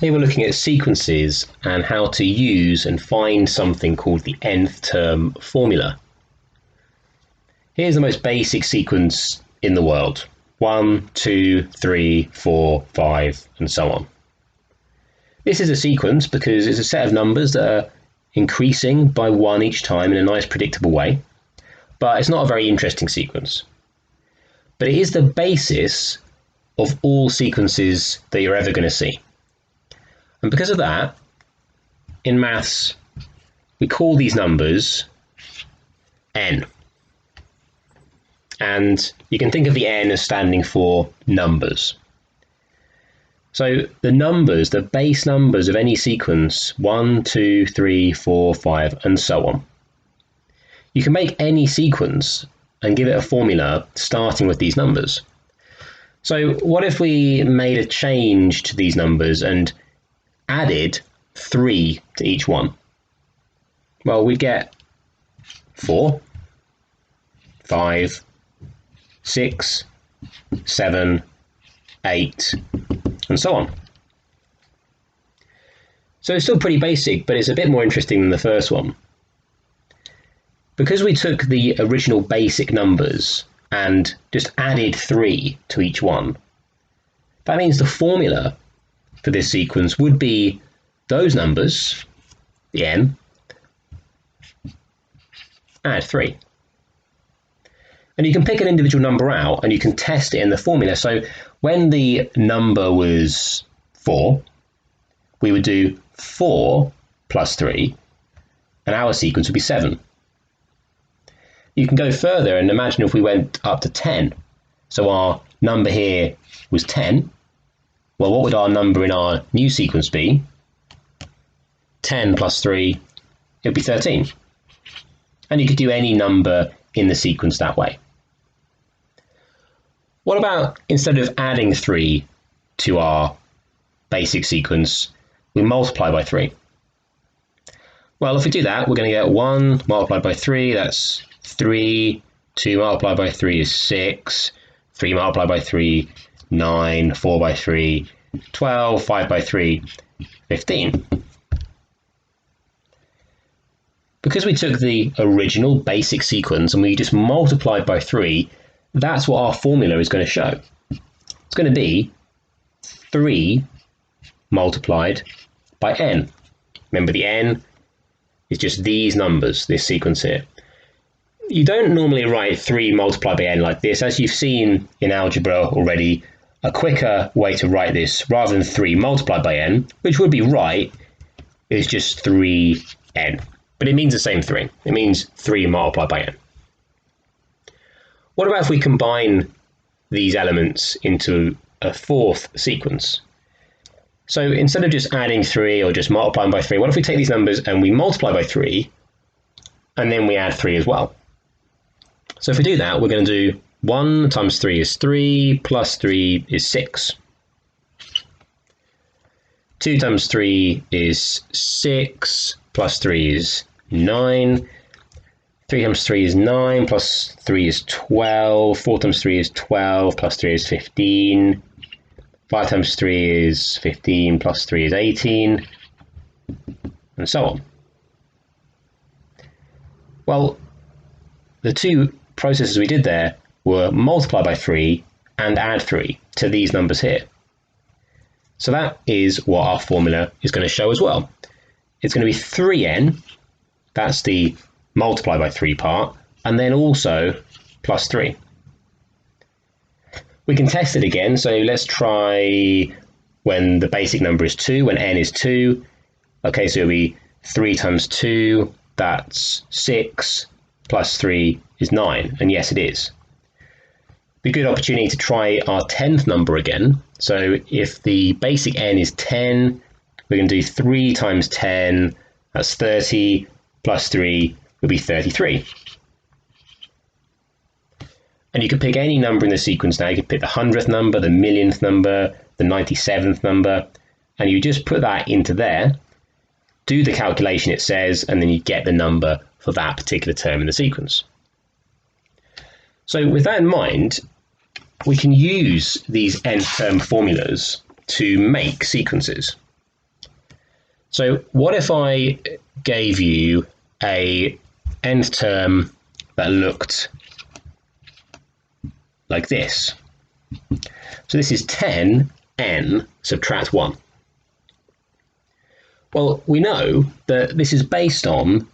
Here we're looking at sequences and how to use and find something called the nth term formula. Here's the most basic sequence in the world. 1, 2, 3, 4, 5, and so on. This is a sequence because it's a set of numbers that are increasing by 1 each time in a nice predictable way, but it's not a very interesting sequence. But it is the basis of all sequences that you're ever going to see. And because of that, in maths, we call these numbers n. And you can think of the n as standing for numbers. So the numbers, the base numbers of any sequence, 1, 2, 3, 4, 5, and so on. You can make any sequence and give it a formula starting with these numbers. So what if we made a change to these numbers and added 3 to each one? Well, we'd get 4, 5, 6, 7, 8, and so on. So it's still pretty basic, but it's a bit more interesting than the first one. Because we took the original basic numbers and just added 3 to each one, that means the formula for this sequence would be those numbers, the n, add 3. And you can pick an individual number out and you can test it in the formula. So when the number was 4, we would do 4 plus 3, and our sequence would be 7. You can go further and imagine if we went up to 10. So our number here was 10. Well, what would our number in our new sequence be? 10 plus 3, it would be 13. And you could do any number in the sequence that way. What about instead of adding 3 to our basic sequence, we multiply by 3? Well, if we do that, we're going to get 1 multiplied by 3, that's 3, 2 multiplied by 3 is 6, 3 multiplied by 3, 9, 4 by 3, 12, 5 by 3, 15. Because we took the original basic sequence and we just multiplied by 3, that's what our formula is going to show. It's going to be 3 multiplied by n. Remember, the n is just these numbers, this sequence here. You don't normally write 3 multiplied by n like this. As you've seen in algebra already, a quicker way to write this, rather than 3 multiplied by n, which would be right, is just 3n. But it means the same thing. It means 3 multiplied by n. What about if we combine these elements into a fourth sequence? So instead of just adding 3 or just multiplying by 3, what if we take these numbers and we multiply by 3, and then we add 3 as well? So if we do that, we're going to do 1 times 3 is 3, plus 3 is 6. 2 times 3 is 6, plus 3 is 9. 3 times 3 is 9, plus 3 is 12. 4 times 3 is 12, plus 3 is 15. 5 times 3 is 15, plus 3 is 18, and so on. Well, the two processes we did there were multiply by 3 and add 3 to these numbers here. So that is what our formula is going to show as well. It's going to be 3n, that's the multiply by 3 part, and then also plus 3. We can test it again, so let's try when the basic number is 2, when n is 2. Okay, so it'll be 3 times 2, that's 6, plus 3 is 9, and yes, it is. Be a good opportunity to try our 10th number again. So if the basic n is 10, we're going to do 3 times 10, that's 30, plus 3 will be 33. And you could pick any number in the sequence now. You could pick the 100th number, the millionth number, the 97th number, and you just put that into there, do the calculation it says, and then you get the number for that particular term in the sequence. So with that in mind, we can use these nth term formulas to make sequences. So what if I gave you a nth term that looked like this? So this is 10n subtract 1. Well, we know that this is based on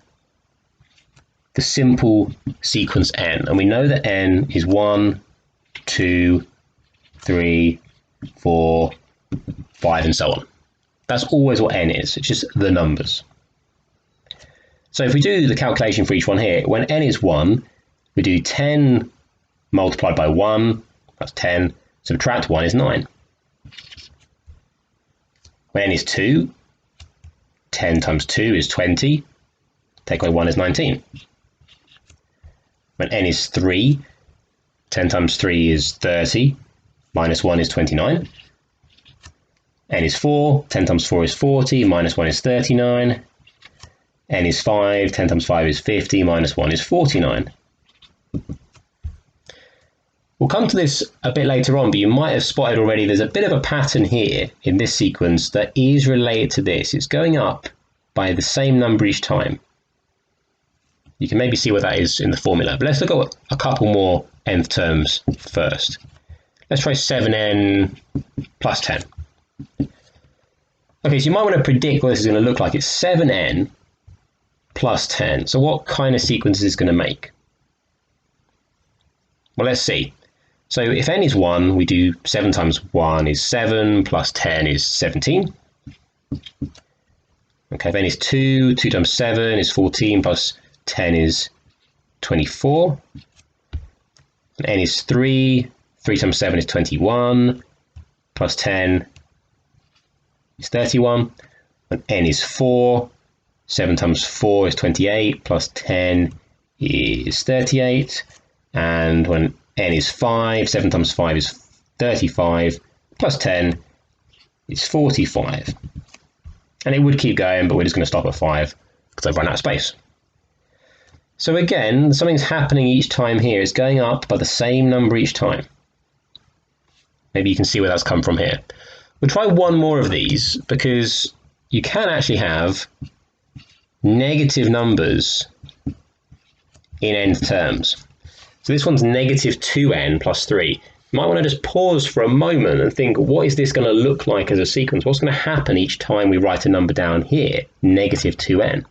the simple sequence n, and we know that n is 1, 2, 3, 4, 5, and so on. That's always what n is. It's just the numbers. So if we do the calculation for each one here, when n is 1, we do 10 multiplied by 1, that's 10, subtract 1 is 9. When n is 2, 10 times 2 is 20, take away 1 is 19. When n is 3, 10 times 3 is 30, minus 1 is 29. N is 4, 10 times 4 is 40, minus 1 is 39. N is 5, 10 times 5 is 50, minus 1 is 49. We'll come to this a bit later on, but you might have spotted already there's a bit of a pattern here in this sequence that is related to this. It's going up by the same number each time. You can maybe see what that is in the formula, but let's look at a couple more nth terms first. Let's try 7n plus 10. Okay, so you might want to predict what this is going to look like. It's 7n plus 10. So what kind of sequence is this going to make? Well, let's see. So if n is 1, we do 7 times 1 is 7, plus 10 is 17. Okay, if n is 2, 2 times 7 is 14, plus 10 is 24. And n is 3, 3 times 7 is 21, plus 10 is 31. When n is 4, 7 times 4 is 28, plus 10 is 38. And when n is 5, 7 times 5 is 35, plus 10 is 45. And it would keep going, but we're just going to stop at 5 because I've run out of space. So again, something's happening each time here. It's going up by the same number each time. Maybe you can see where that's come from here. We'll try one more of these because you can actually have negative numbers in nth terms. So this one's negative 2n plus 3. You might want to just pause for a moment and think, what is this going to look like as a sequence? What's going to happen each time we write a number down here, negative 2n?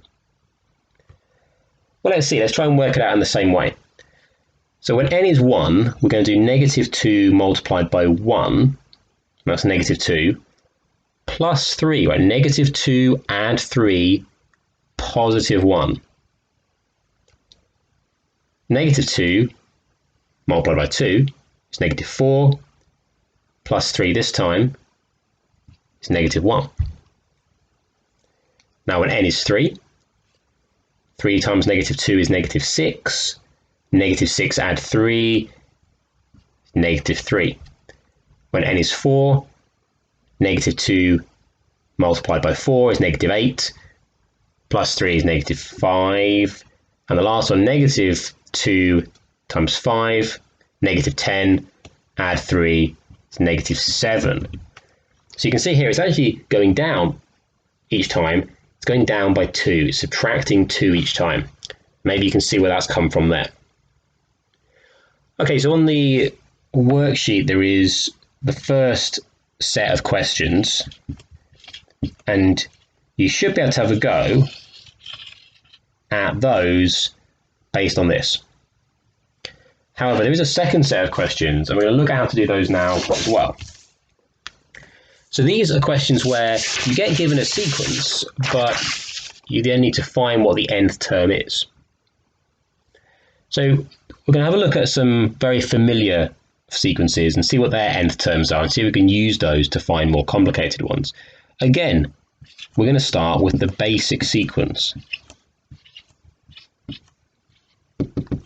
Well, let's see. Let's try and work it out in the same way. So when n is 1, we're going to do negative 2 multiplied by 1. That's negative 2, plus 3. Right? Negative 2 add 3, positive 1. Negative 2 multiplied by 2 is negative 4, plus 3 this time is negative 1. Now when n is 3, 3 times negative 2 is negative 6. Negative 6 add 3, negative 3. When n is 4, negative 2 multiplied by 4 is negative 8, plus 3 is negative 5. And the last one, negative 2 times 5, negative 10, add 3, is negative 7. So you can see here it's actually going down each time. It's going down by 2, subtracting 2 each time. Maybe you can see where that's come from there. Okay, so on the worksheet there is the first set of questions, and you should be able to have a go at those based on this. However, there is a second set of questions, and we're going to look at how to do those now as well. So these are questions where you get given a sequence, but you then need to find what the nth term is. So we're going to have a look at some very familiar sequences and see what their nth terms are and see if we can use those to find more complicated ones. Again, we're going to start with the basic sequence.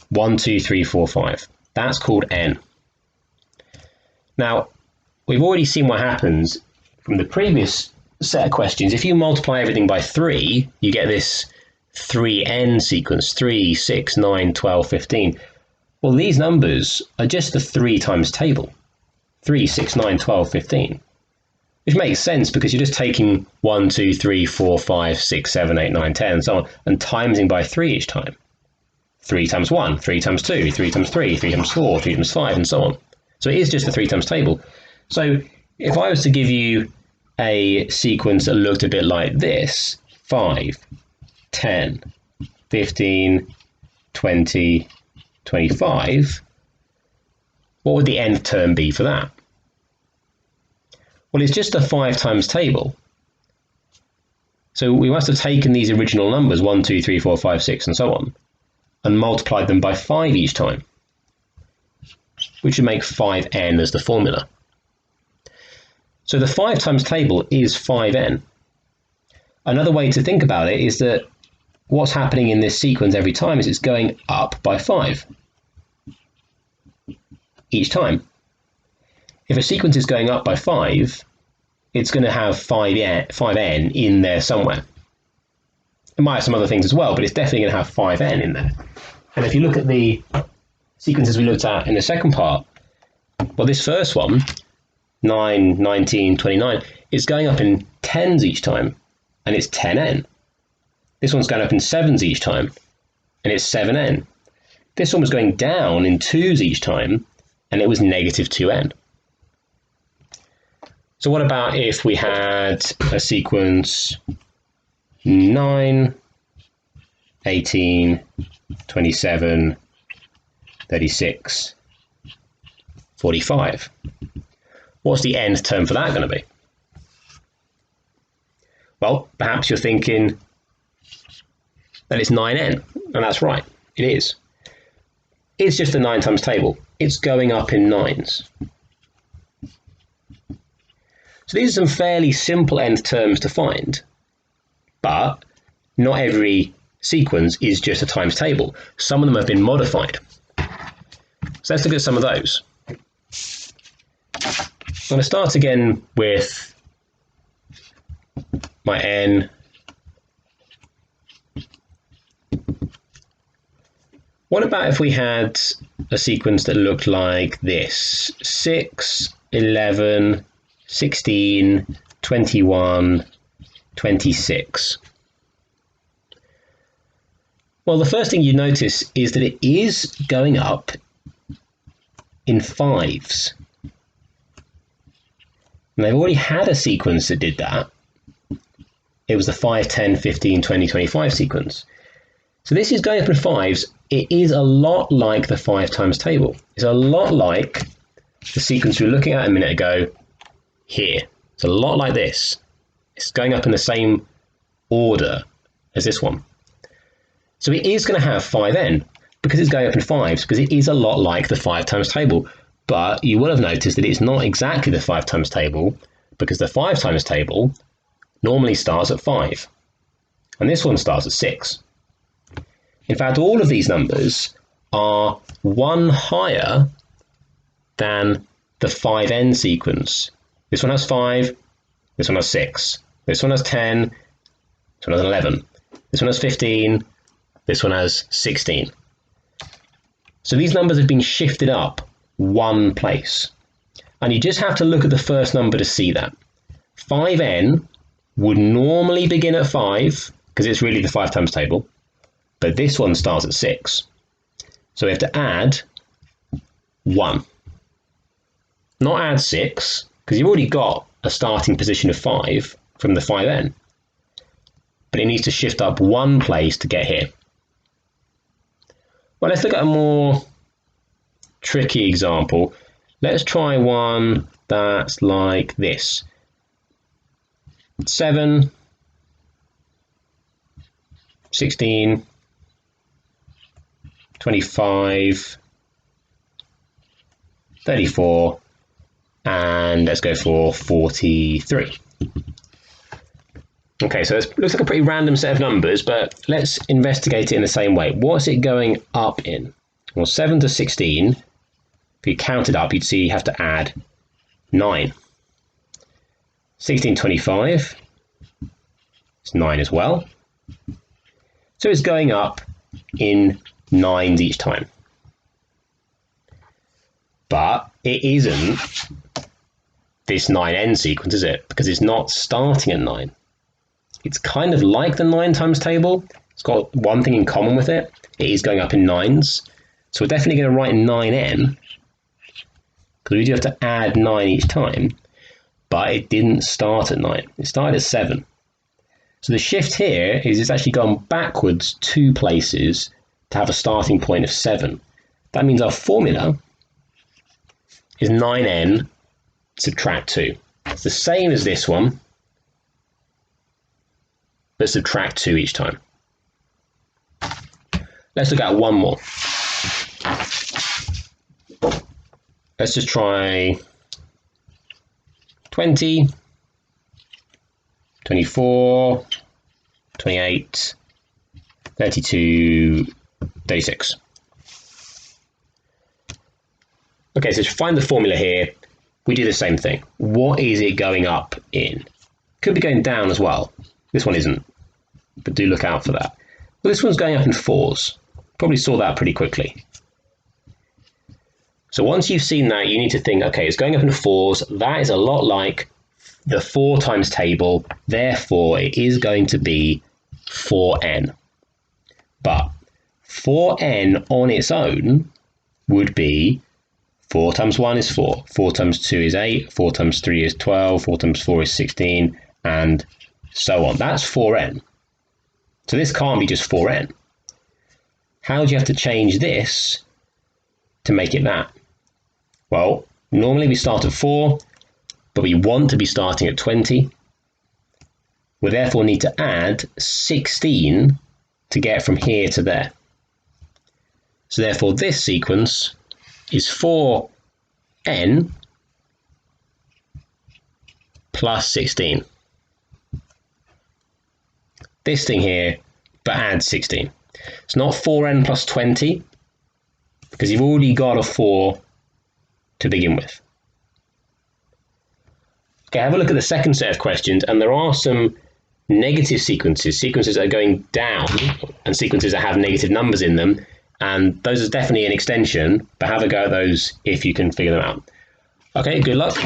1, 2, 3, 4, 5. That's called n. Now, we've already seen what happens from the previous set of questions. If you multiply everything by 3, you get this 3n sequence, 3, 6, 9, 12, 15. Well, these numbers are just the 3 times table. 3, 6, 9, 12, 15. which makes sense because you're just taking 1, 2, 3, 4, 5, 6, 7, 8, 9, 10, and so on, and timesing by 3 each time. 3 times 1, 3 times 2, 3 times 3, 3 times 4, 3 times 5, and so on. So it is just the 3 times table. So if I was to give you a sequence that looked a bit like this, 5, 10, 15, 20, 25, what would the nth term be for that? Well, it's just a 5 times table. So we must have taken these original numbers, 1, 2, 3, 4, 5, 6, and so on, and multiplied them by 5 each time, which would make 5n as the formula. So the 5 times table is 5n. Another way to think about it is that what's happening in this sequence every time is it's going up by 5 each time. If a sequence is going up by 5, it's going to have 5n in there somewhere. It might have some other things as well, but it's definitely going to have 5n in there. And if you look at the sequences we looked at in the second part, well, this first one, 9, 19, 29, is going up in tens each time, and it's 10n. This one's going up in sevens each time, and it's 7n. This one was going down in twos each time, and it was negative 2n. So what about if we had a sequence 9, 18, 27, 36, 45? What's the nth term for that going to be? Well, perhaps you're thinking that it's 9n, and that's right, it is. It's just a 9 times table. It's going up in nines. So these are some fairly simple nth terms to find, but not every sequence is just a times table. Some of them have been modified. So let's look at some of those. I'm going to start again with my n. What about if we had a sequence that looked like this? 6, 11, 16, 21, 26. Well, the first thing you notice is that it is going up in fives. And they've already had a sequence that did that. It was the 5, 10, 15, 20, 25 sequence. So this is going up in fives. It is a lot like the 5 times table. It's a lot like the sequence we were looking at a minute ago here. It's a lot like this. It's going up in the same order as this one. So it is going to have 5n because it's going up in fives, because it is a lot like the 5 times table. But you will have noticed that it's not exactly the 5 times table, because the 5 times table normally starts at 5. And this one starts at 6. In fact, all of these numbers are 1 higher than the 5n sequence. This one has 5, this one has 6, this one has 10, this one has 11, this one has 15, this one has 16. So these numbers have been shifted up 1 place. And you just have to look at the first number to see that. 5n would normally begin at 5, because it's really the 5 times table, but this one starts at 6. So we have to add 1. Not add 6, because you've already got a starting position of 5 from the 5n. But it needs to shift up 1 place to get here. Well, let's look at a more tricky example. Let's try one that's like this. 7, 16, 25, 34, and let's go for 43. Okay, so it looks like a pretty random set of numbers, but let's investigate it in the same way. What's it going up in? Well, 7 to 16, if you count it up, you'd see you have to add 9. 16 to 25, it's 9 as well. So it's going up in 9s each time. But it isn't this 9n sequence, is it? Because it's not starting at 9. It's kind of like the 9 times table. It's got one thing in common with it. It is going up in 9s. So we're definitely going to write 9n, because we do have to add 9 each time, but it didn't start at 9. It started at 7. So the shift here is it's actually gone backwards 2 places to have a starting point of 7. That means our formula is 9n subtract 2. It's the same as this one, but subtract 2 each time. Let's look at one more. Let's just try 20, 24, 28, 32, 36. Okay, so to find the formula here, we do the same thing. What is it going up in? Could be going down as well. This one isn't, but do look out for that. Well, this one's going up in 4s. Probably saw that pretty quickly. So once you've seen that, you need to think, okay, it's going up in 4s. That is a lot like the 4 times table. Therefore, it is going to be 4n. But 4n on its own would be 4 times 1 is 4, 4 times 2 is 8, 4 times 3 is 12, 4 times 4 is 16, and so on. That's 4n. So this can't be just 4n. How do you have to change this to make it that? Well, normally we start at 4, but we want to be starting at 20. We therefore need to add 16 to get from here to there. So therefore this sequence is 4n plus 16. This thing here, but add 16. It's not 4n plus 20, because you've already got a 4 to begin with. Okay, have a look at the second set of questions, and there are some negative sequences, sequences that are going down, and sequences that have negative numbers in them, and those are definitely an extension, but have a go at those if you can figure them out. Okay, good luck.